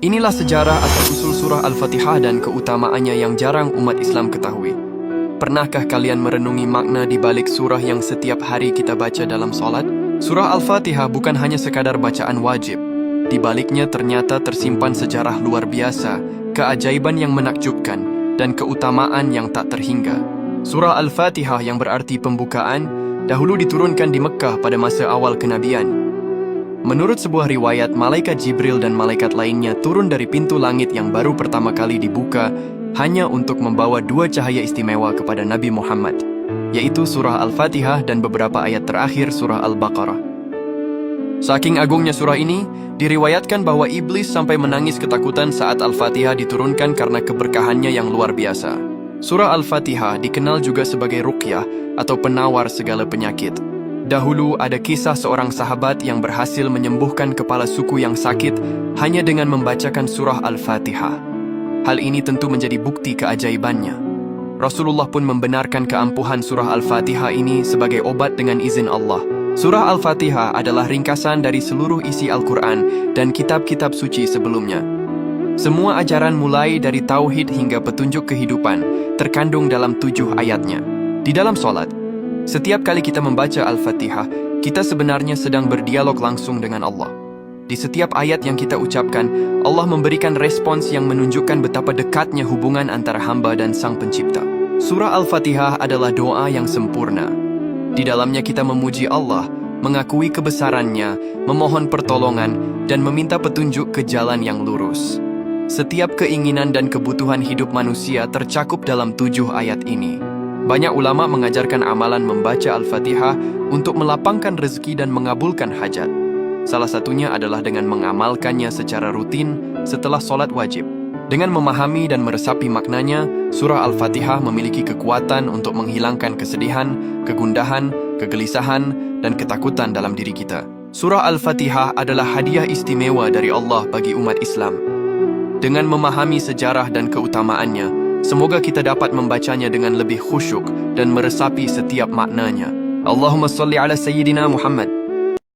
Inilah sejarah asal-usul surah Al-Fatihah dan keutamaannya yang jarang umat Islam ketahui. Pernahkah kalian merenungi makna di balik surah yang setiap hari kita baca dalam solat? Surah Al-Fatihah bukan hanya sekadar bacaan wajib. Di baliknya ternyata tersimpan sejarah luar biasa, keajaiban yang menakjubkan, dan keutamaan yang tak terhingga. Surah Al-Fatihah yang berarti pembukaan, dahulu diturunkan di Mekkah pada masa awal kenabian. Menurut sebuah riwayat, malaikat Jibril dan malaikat lainnya turun dari pintu langit yang baru pertama kali dibuka hanya untuk membawa dua cahaya istimewa kepada Nabi Muhammad, yaitu surah Al-Fatihah dan beberapa ayat terakhir surah Al-Baqarah. Saking agungnya surah ini, diriwayatkan bahwa iblis sampai menangis ketakutan saat Al-Fatihah diturunkan karena keberkahannya yang luar biasa. Surah Al-Fatihah dikenal juga sebagai ruqyah atau penawar segala penyakit. Dahulu ada kisah seorang sahabat yang berhasil menyembuhkan kepala suku yang sakit hanya dengan membacakan surah Al-Fatihah. Hal ini tentu menjadi bukti keajaibannya. Rasulullah pun membenarkan keampuhan surah Al-Fatihah ini sebagai obat dengan izin Allah. Surah Al-Fatihah adalah ringkasan dari seluruh isi Al-Quran dan kitab-kitab suci sebelumnya. Semua ajaran mulai dari tauhid hingga petunjuk kehidupan terkandung dalam 7 ayatnya. Di dalam solat, setiap kali kita membaca Al-Fatihah, kita sebenarnya sedang berdialog langsung dengan Allah. Di setiap ayat yang kita ucapkan, Allah memberikan respons yang menunjukkan betapa dekatnya hubungan antara hamba dan Sang Pencipta. Surah Al-Fatihah adalah doa yang sempurna. Di dalamnya kita memuji Allah, mengakui kebesarannya, memohon pertolongan, dan meminta petunjuk ke jalan yang lurus. Setiap keinginan dan kebutuhan hidup manusia tercakup dalam 7 ayat ini. Banyak ulama mengajarkan amalan membaca Al-Fatihah untuk melapangkan rezeki dan mengabulkan hajat. Salah satunya adalah dengan mengamalkannya secara rutin setelah solat wajib. Dengan memahami dan meresapi maknanya, surah Al-Fatihah memiliki kekuatan untuk menghilangkan kesedihan, kegundahan, kegelisahan, dan ketakutan dalam diri kita. Surah Al-Fatihah adalah hadiah istimewa dari Allah bagi umat Islam. Dengan memahami sejarah dan keutamaannya, semoga kita dapat membacanya dengan lebih khusyuk dan meresapi setiap maknanya. Allahumma salli ala Sayyidina Muhammad.